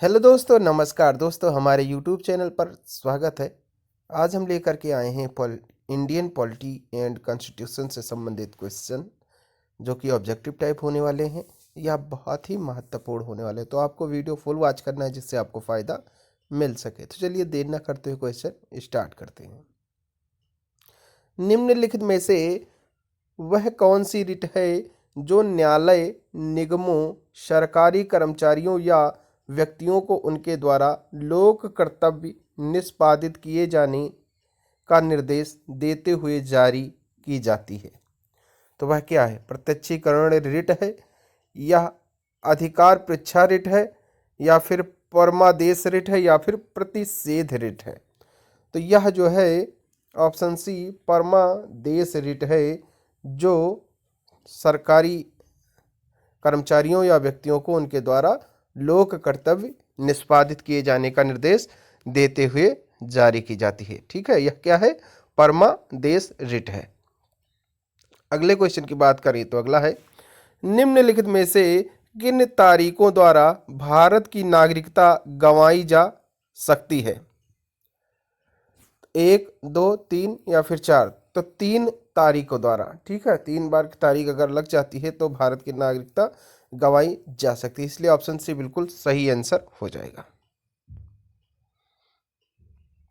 Hello दोस्तों, नमस्कार दोस्तों, हमारे यूट्यूब चैनल पर स्वागत है। आज हम लेकर के आए हैं इंडियन पॉलिटी एंड कॉन्स्टिट्यूशन से संबंधित क्वेश्चन, जो कि ऑब्जेक्टिव टाइप होने वाले हैं। यह बहुत ही महत्वपूर्ण होने वाले हैं, तो आपको वीडियो फुल वॉच करना है जिससे आपको फ़ायदा मिल सके। तो चलिए देर न करते हुए क्वेश्चन स्टार्ट करते हैं। निम्नलिखित में से वह कौन सी रिट है जो न्यायालय, निगमों, सरकारी कर्मचारियों या व्यक्तियों को उनके द्वारा लोक कर्तव्य निष्पादित किए जाने का निर्देश देते हुए जारी की जाती है? तो वह क्या है? प्रत्यक्षीकरण रिट है, या अधिकार परीक्षा रिट है, या फिर परमादेश रिट है, या फिर प्रतिषेध रिट है? तो यह जो है ऑप्शन सी परमादेश रिट है, जो सरकारी कर्मचारियों या व्यक्तियों को उनके द्वारा लोक कर्तव्य निष्पादित किए जाने का निर्देश देते हुए जारी की जाती है। ठीक है, यह क्या है? परमादेश रिट है। अगले क्वेश्चन की बात करें तो अगला है, निम्नलिखित में से किन तारीखों द्वारा भारत की नागरिकता गंवाई जा सकती है? 1, 2, 3 या फिर 4? तो 3 तारीखों द्वारा। ठीक है, 3 बार की तारीख अगर लग जाती है तो भारत की नागरिकता गंवाई जा सकती है, इसलिए ऑप्शन सी बिल्कुल सही आंसर हो जाएगा।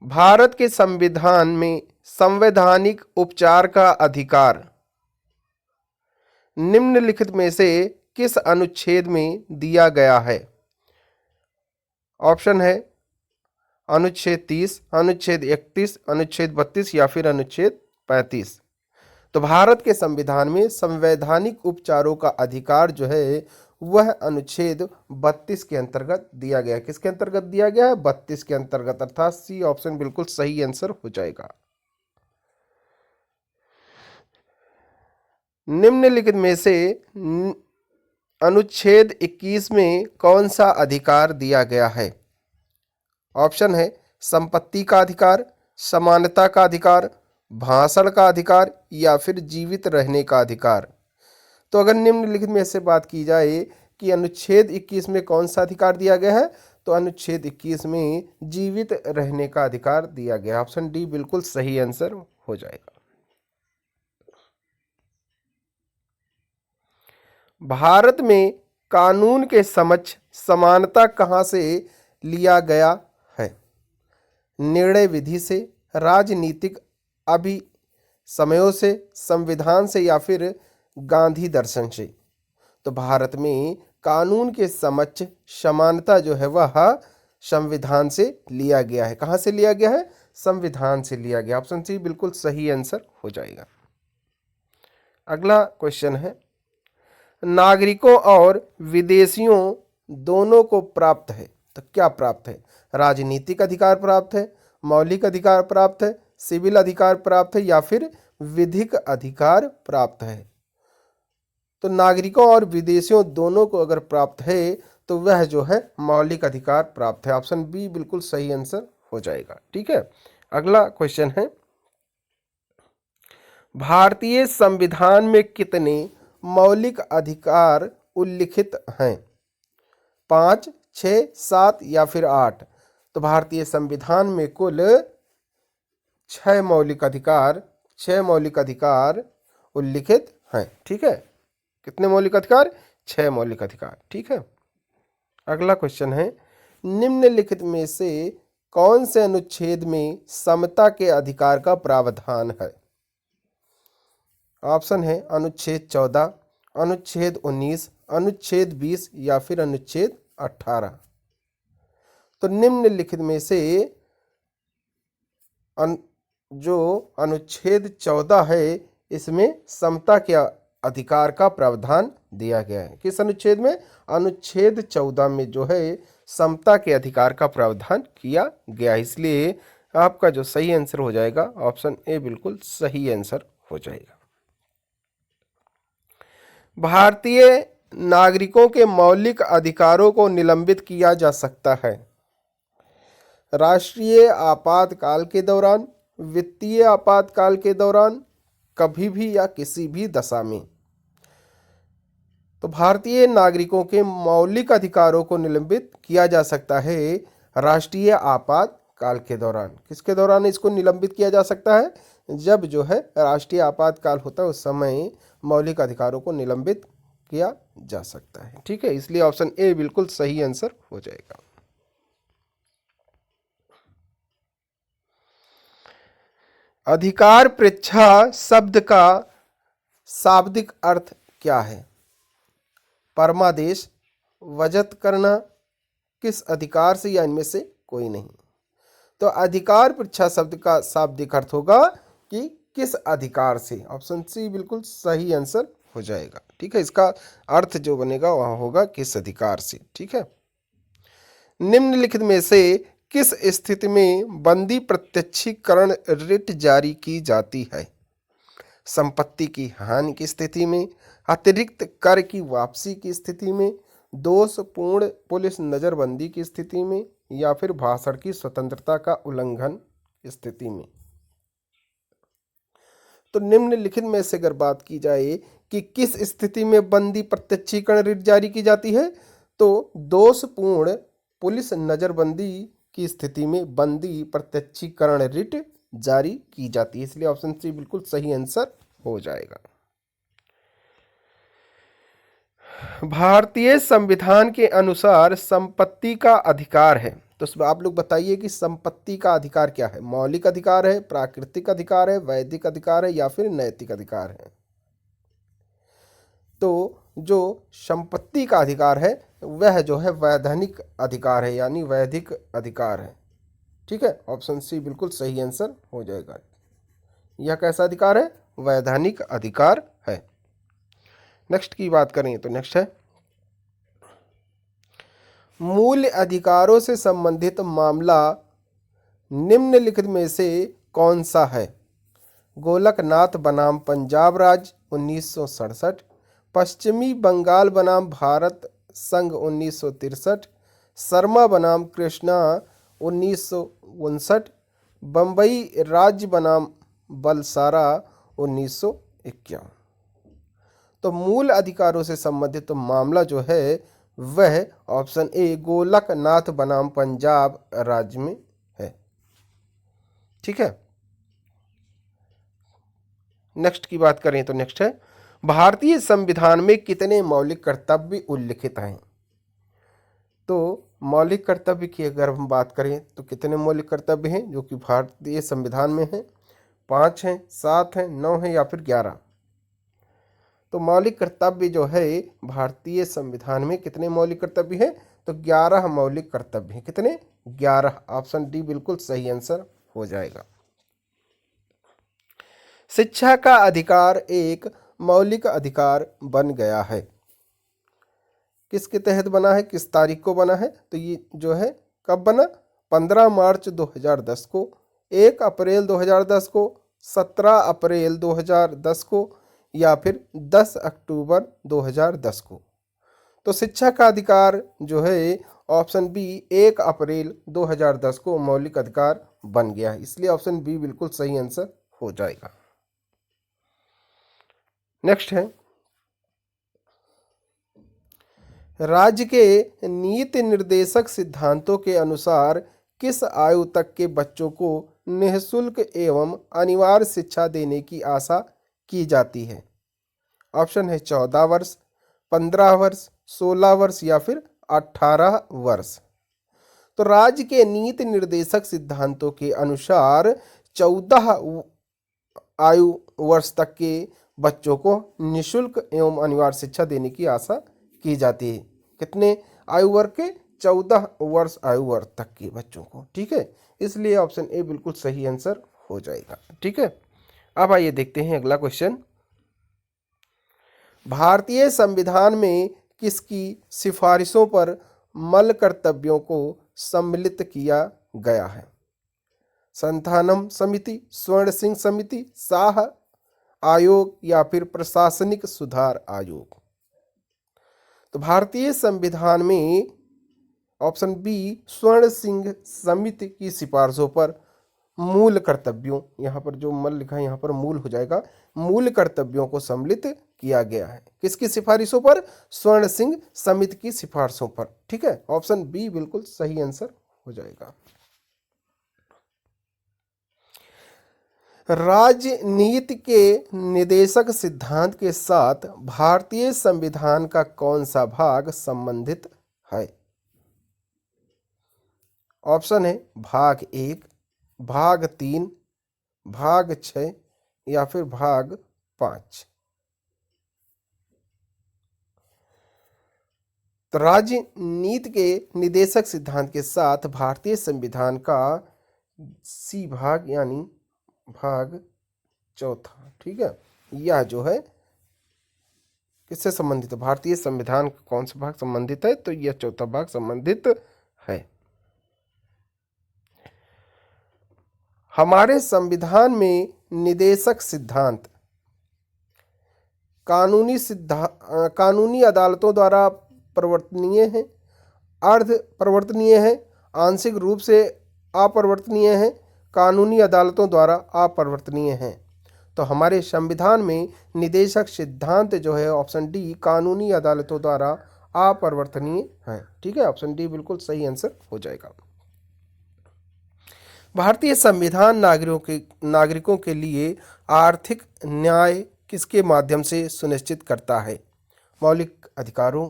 भारत के संविधान में संवैधानिक उपचार का अधिकार निम्नलिखित में से किस अनुच्छेद में दिया गया है? ऑप्शन है अनुच्छेद 30, अनुच्छेद 31, अनुच्छेद 32 या फिर अनुच्छेद 35। तो भारत के संविधान में संवैधानिक उपचारों का अधिकार जो है वह अनुच्छेद 32 के अंतर्गत दिया गया है। किसके अंतर्गत दिया गया है? 32 के अंतर्गत, अर्थात सी ऑप्शन बिल्कुल सही आंसर हो जाएगा। निम्नलिखित में से अनुच्छेद 21 में कौन सा अधिकार दिया गया है? ऑप्शन है संपत्ति का अधिकार, समानता का अधिकार, भाषण का अधिकार या फिर जीवित रहने का अधिकार। तो अगर निम्नलिखित में से बात की जाए कि अनुच्छेद 21 में कौन सा अधिकार दिया गया है, तो अनुच्छेद 21 में जीवित रहने का अधिकार दिया गया। ऑप्शन डी बिल्कुल सही आंसर हो जाएगा। भारत में कानून के समक्ष समानता कहां से लिया गया है? निर्णय विधि से, राजनीतिक अभिसमयों से, संविधान से या फिर गांधी दर्शन से? तो भारत में कानून के समक्ष समानता जो है वह संविधान से लिया गया है। कहां से लिया गया है? संविधान से लिया गया। ऑप्शन सी बिल्कुल सही आंसर हो जाएगा। अगला क्वेश्चन है, नागरिकों और विदेशियों दोनों को प्राप्त है, तो क्या प्राप्त है? राजनीतिक अधिकार प्राप्त है, मौलिक अधिकार प्राप्त है, सिविल अधिकार प्राप्त है या फिर विधिक अधिकार प्राप्त है? तो नागरिकों और विदेशियों दोनों को अगर प्राप्त है तो वह जो है मौलिक अधिकार प्राप्त है। ऑप्शन बी बिल्कुल सही आंसर हो जाएगा। ठीक है, अगला क्वेश्चन है, भारतीय संविधान में कितने मौलिक अधिकार उल्लिखित हैं? 5, 6, 7 या फिर 8? तो भारतीय संविधान में कुल 6 मौलिक अधिकार उल्लिखित हैं। ठीक है, कितने मौलिक अधिकार? 6 मौलिक अधिकार। ठीक है, अगला क्वेश्चन है, निम्नलिखित में से कौन से अनुच्छेद में समता के अधिकार का प्रावधान है? ऑप्शन है अनुच्छेद 14, अनुच्छेद 19, अनुच्छेद 20 या फिर अनुच्छेद 18? तो निम्नलिखित में से जो अनुच्छेद 14 है इसमें समता के अधिकार का प्रावधान दिया गया है। किस अनुच्छेद में? अनुच्छेद 14 में जो है समता के अधिकार का प्रावधान किया गया, इसलिए आपका जो सही आंसर हो जाएगा ऑप्शन ए बिल्कुल सही आंसर हो जाएगा। भारतीय नागरिकों के मौलिक अधिकारों को निलंबित किया जा सकता है राष्ट्रीय आपातकाल के दौरान, वित्तीय आपातकाल के दौरान, कभी भी या किसी भी दशा में। तो भारतीय नागरिकों के मौलिक अधिकारों को निलंबित किया जा सकता है राष्ट्रीय आपातकाल के दौरान। किसके दौरान इसको निलंबित किया जा सकता है? जब जो है राष्ट्रीय आपातकाल होता है उस समय मौलिक अधिकारों को निलंबित किया जा सकता है। ठीक है, इसलिए ऑप्शन ए बिल्कुल सही आंसर हो जाएगा। अधिकार पृच्छा शब्द का शाब्दिक अर्थ क्या है? परमादेश, वजत करना, किस अधिकार से, या इनमें से कोई नहीं। तो अधिकार पृच्छा शब्द का शाब्दिक अर्थ होगा कि किस अधिकार से। ऑप्शन सी बिल्कुल सही आंसर हो जाएगा। ठीक है, इसका अर्थ जो बनेगा वह होगा किस अधिकार से। ठीक है, निम्नलिखित में से किस स्थिति में बंदी प्रत्यक्षीकरण रिट जारी की जाती है? संपत्ति की हानि की स्थिति में, अतिरिक्त कर की वापसी की स्थिति में, दोषपूर्ण पुलिस नजरबंदी की स्थिति में, या फिर भाषण की स्वतंत्रता का उल्लंघन की स्थिति में। तो निम्नलिखित में से अगर बात की जाए कि किस स्थिति में बंदी प्रत्यक्षीकरण रिट जारी की जाती है, तो दोषपूर्ण पुलिस नजरबंदी की स्थिति में बंदी प्रत्यक्षीकरण रिट जारी की जाती है। इसलिए ऑप्शन सी बिल्कुल सही आंसर हो जाएगा। भारतीय संविधान के अनुसार संपत्ति का अधिकार है, तो आप लोग बताइए कि संपत्ति का अधिकार क्या है? मौलिक अधिकार है, प्राकृतिक अधिकार है, वैधिक अधिकार है, या फिर नैतिक अधिकार है? तो जो संपत्ति का अधिकार है वह जो है वैधानिक अधिकार है, यानी वैधिक अधिकार है। ठीक है, ऑप्शन सी बिल्कुल सही आंसर हो जाएगा। यह कैसा अधिकार है? वैधानिक अधिकार है। नेक्स्ट की बात करें तो नेक्स्ट है मूल अधिकारों से संबंधित मामला निम्नलिखित में से कौन सा है? गोलकनाथ बनाम पंजाब राज्य 1967, पश्चिमी बंगाल बनाम भारत संघ 1963, शर्मा बनाम कृष्णा 1959, बम्बई राज्य बनाम बलसारा 1951। तो मूल अधिकारों से संबंधित तो मामला जो है वह ऑप्शन ए गोलकनाथ बनाम पंजाब राज्य में है। ठीक है, नेक्स्ट की बात करें तो नेक्स्ट है भारतीय संविधान में कितने मौलिक कर्तव्य उल्लिखित हैं? तो मौलिक कर्तव्य की अगर हम बात करें तो कितने मौलिक कर्तव्य हैं जो कि भारतीय संविधान में हैं? 5 हैं, 7 हैं, 9 हैं, या फिर 11? तो मौलिक कर्तव्य जो है भारतीय संविधान में कितने मौलिक कर्तव्य हैं? तो 11 मौलिक कर्तव्य हैं। कितने? 11। ऑप्शन डी बिल्कुल सही आंसर हो जाएगा। शिक्षा का अधिकार एक मौलिक अधिकार बन गया है। किसके तहत बना है? किस तारीख को बना है? तो ये जो है कब बना? 15 मार्च 2010 को, 1 अप्रैल 2010 को, 17 अप्रैल 2010 को, या फिर 10 अक्टूबर 2010 को। तो शिक्षा का अधिकार जो है ऑप्शन बी 1 अप्रैल 2010 को मौलिक अधिकार बन गया है। इसलिए ऑप्शन बी बिल्कुल सही आंसर हो जाएगा। नेक्स्ट है राज्य के नीति निर्देशक सिद्धांतों के अनुसार किस आयु तक के बच्चों को निःशुल्क एवं अनिवार्य शिक्षा देने की आशा की जाती है? ऑप्शन है 14 वर्ष, 15 वर्ष, 16 वर्ष, या फिर 18 वर्ष। तो राज्य के नीति निर्देशक सिद्धांतों के अनुसार 14 आयु वर्ष तक के बच्चों को निःशुल्क एवं अनिवार्य शिक्षा देने की आशा की जाती है। कितने आयु वर्ग के? 14 वर्ष आयु वर्ग तक के बच्चों को। ठीक है, इसलिए ऑप्शन ए बिल्कुल सही आंसर हो जाएगा। ठीक है, अब आइए देखते हैं अगला क्वेश्चन। भारतीय संविधान में किसकी सिफारिशों पर मल कर्तव्यों को सम्मिलित किया गया है? संथानम समिति, स्वर्ण सिंह समिति, शाह आयोग, या फिर प्रशासनिक सुधार आयोग? तो भारतीय संविधान में ऑप्शन बी स्वर्ण सिंह समिति की सिफारिशों पर मूल कर्तव्यों, यहाँ पर जो मल लिखा है यहाँ पर मूल हो जाएगा, मूल कर्तव्यों को सम्मिलित किया गया है। किसकी सिफारिशों पर? स्वर्ण सिंह समिति की सिफारिशों पर। ठीक है, ऑप्शन बी बिल्कुल सही आंसर हो जाएगा। राजनीति के निदेशक सिद्धांत के साथ भारतीय संविधान का कौन सा भाग संबंधित है? ऑप्शन है भाग 1, भाग 3, भाग 6 या फिर भाग 5। तो राजनीति के निदेशक सिद्धांत के साथ भारतीय संविधान का सी भाग यानी भाग 4, ठीक है, यह जो है किससे संबंधित है? भारतीय संविधान का कौन सा भाग संबंधित है? तो यह 4 भाग संबंधित है। हमारे संविधान में निदेशक सिद्धांत कानूनी अदालतों द्वारा परिवर्तनीय है, अर्ध परिवर्तनीय है, आंशिक रूप से अपरिवर्तनीय है, कानूनी अदालतों द्वारा अपरिवर्तनीय है। तो हमारे संविधान में निदेशक सिद्धांत जो है ऑप्शन डी कानूनी अदालतों द्वारा अपरिवर्तनीय है। ठीक है, ऑप्शन डी बिल्कुल सही आंसर हो जाएगा। भारतीय संविधान नागरिकों के लिए आर्थिक न्याय किसके माध्यम से सुनिश्चित करता है? मौलिक अधिकारों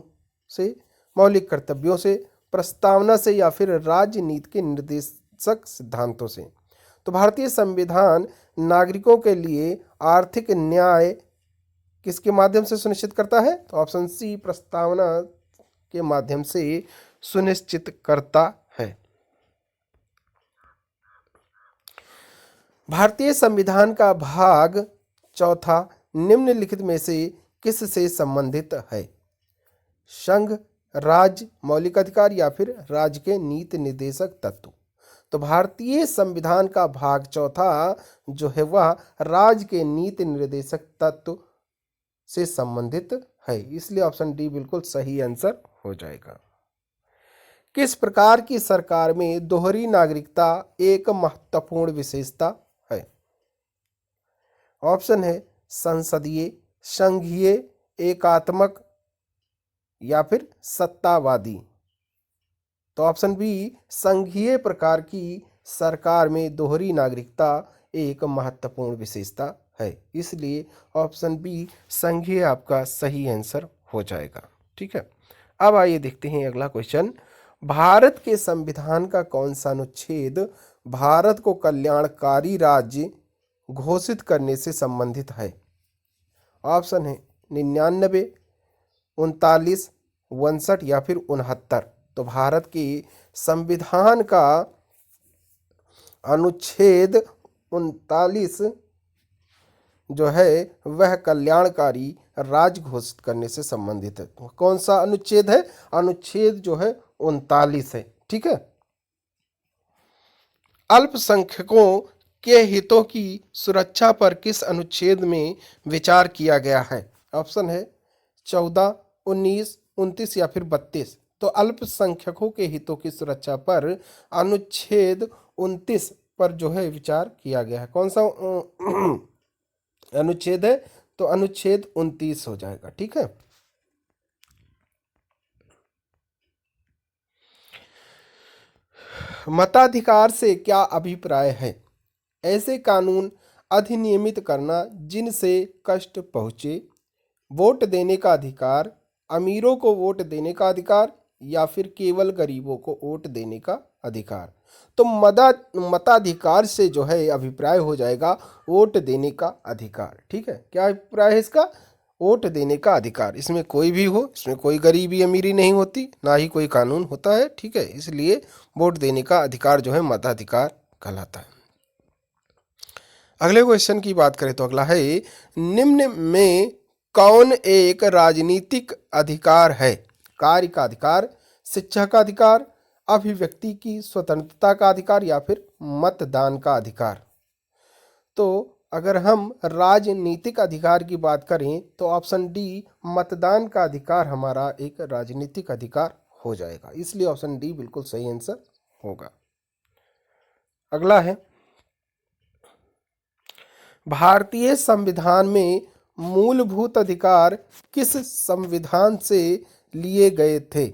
से, मौलिक कर्तव्यों से, प्रस्तावना से या फिर राजनीति के निर्देशक सिद्धांतों से। तो भारतीय संविधान नागरिकों के लिए आर्थिक न्याय किसके माध्यम से सुनिश्चित करता है? तो ऑप्शन सी प्रस्तावना के माध्यम से सुनिश्चित करता है। भारतीय संविधान का भाग 4 निम्नलिखित में से किस से संबंधित है? संघ, राज्य, मौलिक अधिकार या फिर राज्य के नीति निर्देशक तत्व। तो भारतीय संविधान का भाग 4 जो है वह राज्य के नीति निर्देशक तत्व से संबंधित है, इसलिए ऑप्शन डी बिल्कुल सही आंसर हो जाएगा। किस प्रकार की सरकार में दोहरी नागरिकता एक महत्वपूर्ण विशेषता है? ऑप्शन है संसदीय, संघीय, एकात्मक या फिर सत्तावादी। तो ऑप्शन बी संघीय प्रकार की सरकार में दोहरी नागरिकता एक महत्वपूर्ण विशेषता है, इसलिए ऑप्शन बी संघीय आपका सही आंसर हो जाएगा। ठीक है, अब आइए देखते हैं अगला क्वेश्चन। भारत के संविधान का कौन सा अनुच्छेद भारत को कल्याणकारी राज्य घोषित करने से संबंधित है? ऑप्शन है 99, 39, 59 या फिर 69। तो भारत के संविधान का अनुच्छेद 39 जो है वह कल्याणकारी राज्य घोषित करने से संबंधित है। तो कौन सा अनुच्छेद है? अनुच्छेद जो है 39 है। ठीक है, अल्पसंख्यकों के हितों की सुरक्षा पर किस अनुच्छेद में विचार किया गया है? ऑप्शन है 14, 19, 29 या फिर 32। तो अल्पसंख्यकों के हितों की सुरक्षा पर अनुच्छेद 29 पर जो है विचार किया गया है। कौन सा अनुच्छेद है? तो अनुच्छेद 29 हो जाएगा। ठीक है, मताधिकार से क्या अभिप्राय है? ऐसे कानून अधिनियमित करना जिनसे कष्ट पहुंचे, वोट देने का अधिकार, अमीरों को वोट देने का अधिकार या फिर केवल गरीबों को वोट देने का अधिकार। तो मताधिकार से जो है अभिप्राय हो जाएगा वोट देने का अधिकार। ठीक है, क्या अभिप्राय है इसका? वोट देने का अधिकार। इसमें कोई भी हो, इसमें कोई गरीबी अमीरी नहीं होती, ना ही कोई कानून होता है। ठीक है, इसलिए वोट देने का अधिकार जो है मताधिकार कहलाता है। अगले क्वेश्चन की बात करें तो अगला है, निम्न में कौन एक राजनीतिक अधिकार है? कार्य का अधिकार, शिक्षा का अधिकार, अभिव्यक्ति की स्वतंत्रता का अधिकार या फिर मतदान का अधिकार। तो अगर हम राजनीतिक अधिकार की बात करें तो ऑप्शन डी मतदान का अधिकार हमारा एक राजनीतिक अधिकार हो जाएगा, इसलिए ऑप्शन डी बिल्कुल सही आंसर होगा। अगला है, भारतीय संविधान में मूलभूत अधिकार किस संविधान से लिए गए थे?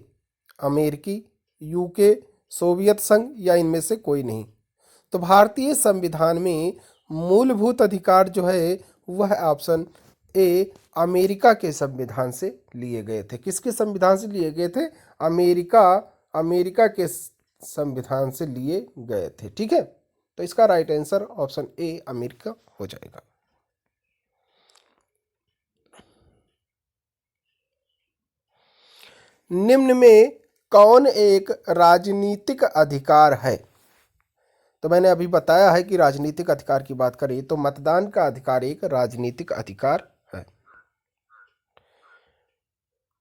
अमेरिकी, यूके, सोवियत संघ या इनमें से कोई नहीं? तो भारतीय संविधान में मूलभूत अधिकार जो है वह ऑप्शन ए अमेरिका के संविधान से लिए गए थे। किसके संविधान से लिए गए थे? अमेरिका के संविधान से लिए गए थे। ठीक है, तो इसका right answer option A America हो जाएगा। निम्न में कौन एक राजनीतिक अधिकार है? तो मैंने अभी बताया है कि राजनीतिक अधिकार की बात करें तो मतदान का अधिकार एक राजनीतिक अधिकार है।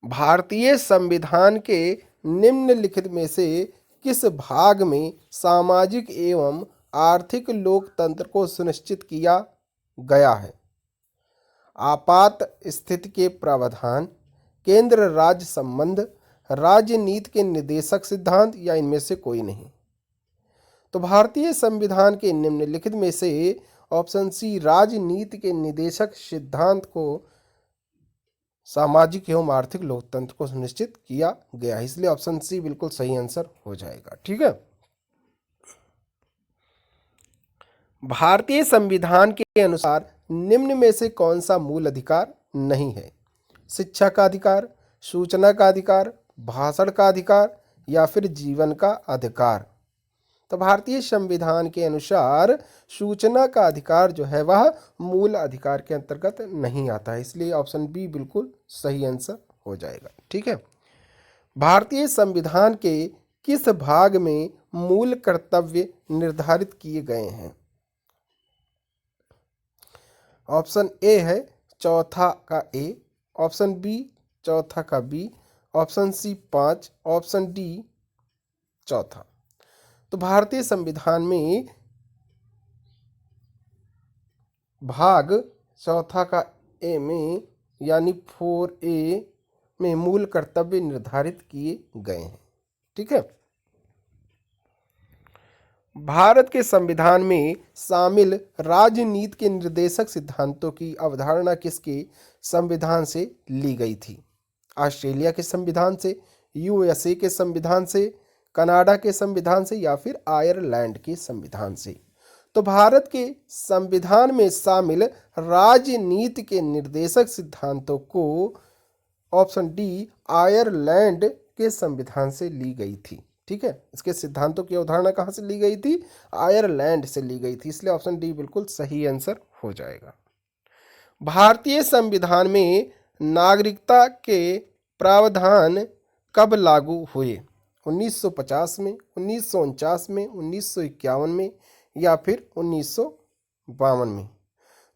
भारतीय संविधान के निम्नलिखित में से किस भाग में सामाजिक एवं आर्थिक लोकतंत्र को सुनिश्चित किया गया है? आपात स्थिति के प्रावधान, केंद्र राज्य संबंध, राजनीति के निर्देशक सिद्धांत या इनमें से कोई नहीं? तो भारतीय संविधान के निम्नलिखित में से ऑप्शन सी राजनीति के निदेशक सिद्धांत को सामाजिक एवं आर्थिक लोकतंत्र को सुनिश्चित किया गया है, इसलिए ऑप्शन सी बिल्कुल सही आंसर हो जाएगा। ठीक है, भारतीय संविधान के अनुसार निम्न में से कौन सा मूल अधिकार नहीं है? शिक्षा का अधिकार, सूचना का अधिकार, भाषण का अधिकार या फिर जीवन का अधिकार? तो भारतीय संविधान के अनुसार सूचना का अधिकार जो है वह मूल अधिकार के अंतर्गत नहीं आता है, इसलिए ऑप्शन बी बिल्कुल सही आंसर हो जाएगा। ठीक है, भारतीय संविधान के किस भाग में मूल कर्तव्य निर्धारित किए गए हैं? ऑप्शन ए है चौथा का ए, ऑप्शन बी चौथा का B, option C 5, option D चौथा। तो भारतीय संविधान में भाग चौथा का ए में यानी 4A में मूल कर्तव्य निर्धारित किए गए हैं। ठीक है, भारत के संविधान में शामिल राजनीति के निर्देशक सिद्धांतों की अवधारणा किसके संविधान से ली गई थी? ऑस्ट्रेलिया के संविधान से, यूएसए के संविधान से, कनाडा के संविधान से या फिर आयरलैंड के संविधान से? तो भारत के संविधान में शामिल राजनीति के निर्देशक सिद्धांतों को ऑप्शन डी आयरलैंड के संविधान से ली गई थी। ठीक है, इसके सिद्धांतों की अवधारणा कहाँ से ली गई थी? आयरलैंड से ली गई थी, इसलिए ऑप्शन डी बिल्कुल सही आंसर हो जाएगा। भारतीय संविधान में नागरिकता के प्रावधान कब लागू हुए? 1950 में, 1949 में, 1951 में या फिर 1952 में?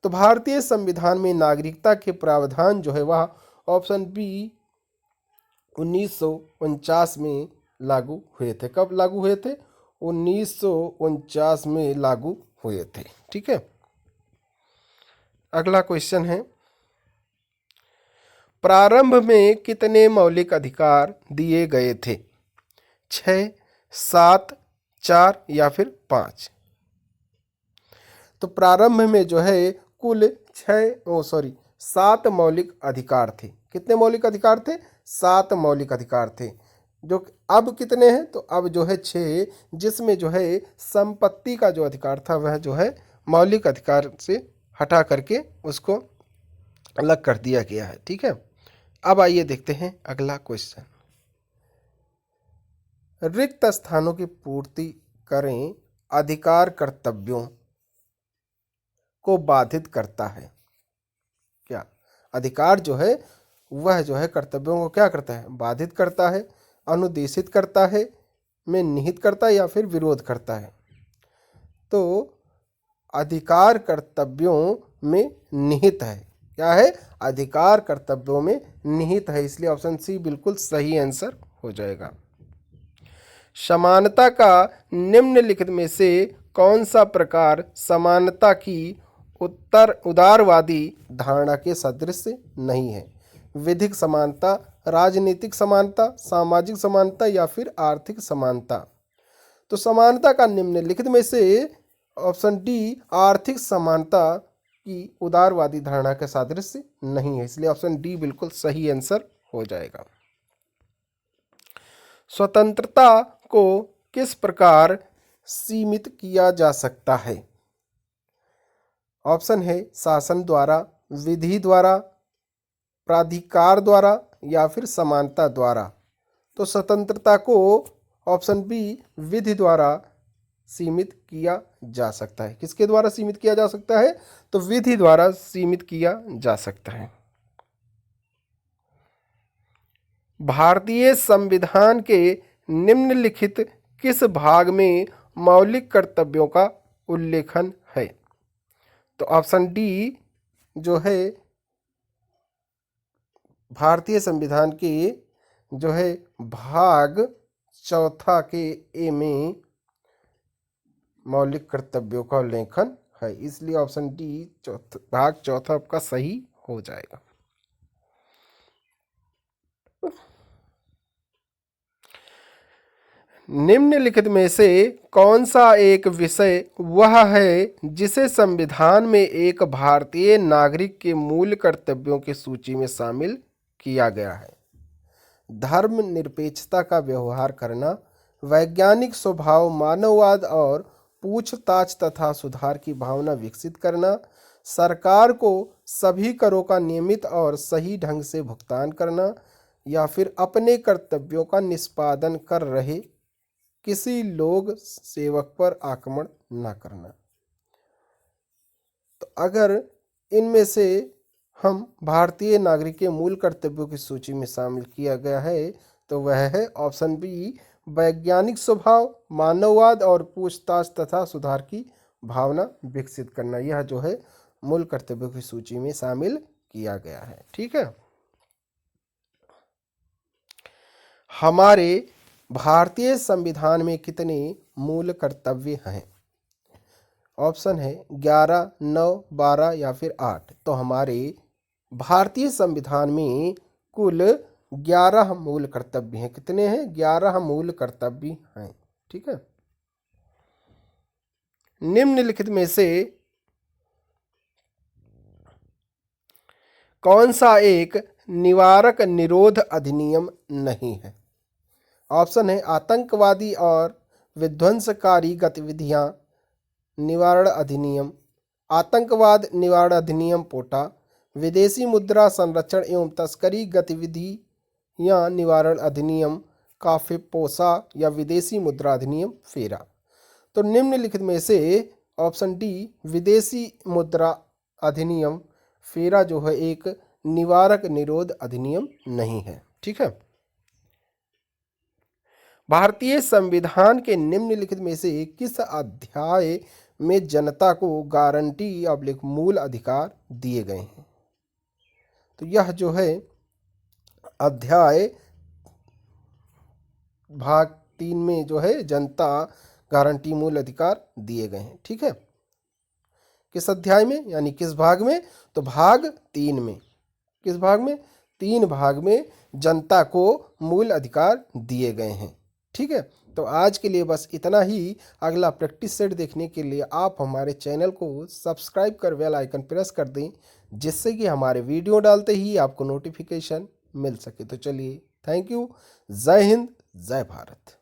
तो भारतीय संविधान में नागरिकता के प्रावधान जो है वह ऑप्शन बी 1949 में लागू हुए थे। कब लागू हुए थे? 1949 में लागू हुए थे। ठीक है, अगला क्वेश्चन है, प्रारंभ में कितने मौलिक अधिकार दिए गए थे? 6, 7, 4 या फिर 5? तो प्रारंभ में जो है कुल 7 मौलिक अधिकार थे। कितने मौलिक अधिकार थे? 7 मौलिक अधिकार थे। जो अब कितने हैं? तो अब जो है 6, जिसमें जो है संपत्ति का जो अधिकार था वह जो है मौलिक अधिकार से हटा करके उसको अलग कर दिया गया है। ठीक है, अब आइए देखते हैं अगला क्वेश्चन। रिक्त स्थानों की पूर्ति करें अधिकार कर्तव्यों को बाधित करता है। क्या अधिकार जो है वह जो है कर्तव्यों को क्या करता है? बाधित करता है, अनुदेशित करता है, में निहित करता है या फिर विरोध करता है? तो अधिकार कर्तव्यों में निहित है। क्या है? अधिकार कर्तव्यों में निहित है, इसलिए ऑप्शन सी बिल्कुल सही आंसर हो जाएगा। समानता का निम्नलिखित में से कौन सा प्रकार समानता की उदारवादी धारणा के सदृश नहीं है? विधिक समानता, राजनीतिक समानता, सामाजिक समानता या फिर आर्थिक समानता? तो समानता का निम्नलिखित में से ऑप्शन डी आर्थिक समानता की उदारवादी धारणा के सादृश्य नहीं है, इसलिए ऑप्शन डी बिल्कुल सही आंसर हो जाएगा। स्वतंत्रता को किस प्रकार सीमित किया जा सकता है? ऑप्शन है शासन द्वारा, विधि द्वारा, प्राधिकार द्वारा या फिर समानता द्वारा। तो स्वतंत्रता को ऑप्शन बी विधि द्वारा सीमित किया जा सकता है। किसके द्वारा सीमित किया जा सकता है? तो विधि द्वारा सीमित किया जा सकता है। भारतीय संविधान के निम्नलिखित किस भाग में मौलिक कर्तव्यों का उल्लेखन है? तो ऑप्शन डी जो है भारतीय संविधान के जो है भाग चौथा के ए में मौलिक कर्तव्यों का उल्लेखन है, इसलिए ऑप्शन डी भाग चौथा आपका सही हो जाएगा। निम्नलिखित में से कौन सा एक विषय वह है जिसे संविधान में एक भारतीय नागरिक के मूल कर्तव्यों की सूची में शामिल किया गया है? धर्मनिरपेक्षता का व्यवहार करना, वैज्ञानिक स्वभाव, मानववाद और पूछताछ तथा सुधार की भावना विकसित करना, सरकार को सभी करों का नियमित और सही ढंग से भुगतान करना, या फिर अपने कर्तव्यों का निष्पादन कर रहे किसी लोग सेवक पर आक्रमण न करना। तो अगर इनमें से हम भारतीय नागरिक के मूल कर्तव्यों की सूची में शामिल किया गया है तो वह है ऑप्शन बी वैज्ञानिक स्वभाव, मानववाद और पूछताछ तथा सुधार की भावना विकसित करना। यह जो है मूल कर्तव्यों की सूची में शामिल किया गया है। ठीक है। हमारे भारतीय संविधान में कितने मूल कर्तव्य हैं? ऑप्शन है 11, 9, 12 या फिर 8। तो हमारे भारतीय संविधान में कुल 11 मूल कर्तव्य हैं। कितने हैं? 11 मूल कर्तव्य हैं। ठीक है। निम्नलिखित में से कौन सा एक निवारक निरोध अधिनियम नहीं है? ऑप्शन है आतंकवादी और विध्वंसकारी गतिविधियां निवारण अधिनियम, आतंकवाद निवारण अधिनियम पोटा, विदेशी मुद्रा संरक्षण एवं तस्करी गतिविधियां निवारण अधिनियम काफिपोसा या विदेशी मुद्रा अधिनियम फेरा। तो निम्नलिखित में से ऑप्शन डी विदेशी मुद्रा अधिनियम फेरा जो है एक निवारक निरोध अधिनियम नहीं है। ठीक है। भारतीय संविधान के निम्नलिखित में से किस अध्याय में जनता को गारंटी अब्लिक मूल अधिकार दिए गए हैं? तो यह जो है अध्याय भाग 3 में जो है जनता गारंटी मूल अधिकार दिए गए हैं। ठीक है। किस अध्याय में यानी किस भाग में? तो भाग 3 में। किस भाग में? 3 भाग में जनता को मूल अधिकार दिए गए हैं। ठीक है। तो आज के लिए बस इतना ही। अगला प्रैक्टिस सेट देखने के लिए आप हमारे चैनल को सब्सक्राइब कर बेल आइकन प्रेस कर दें, जिससे कि हमारे वीडियो डालते ही आपको नोटिफिकेशन मिल सके। तो चलिए, थैंक यू। जय हिंद, जय भारत।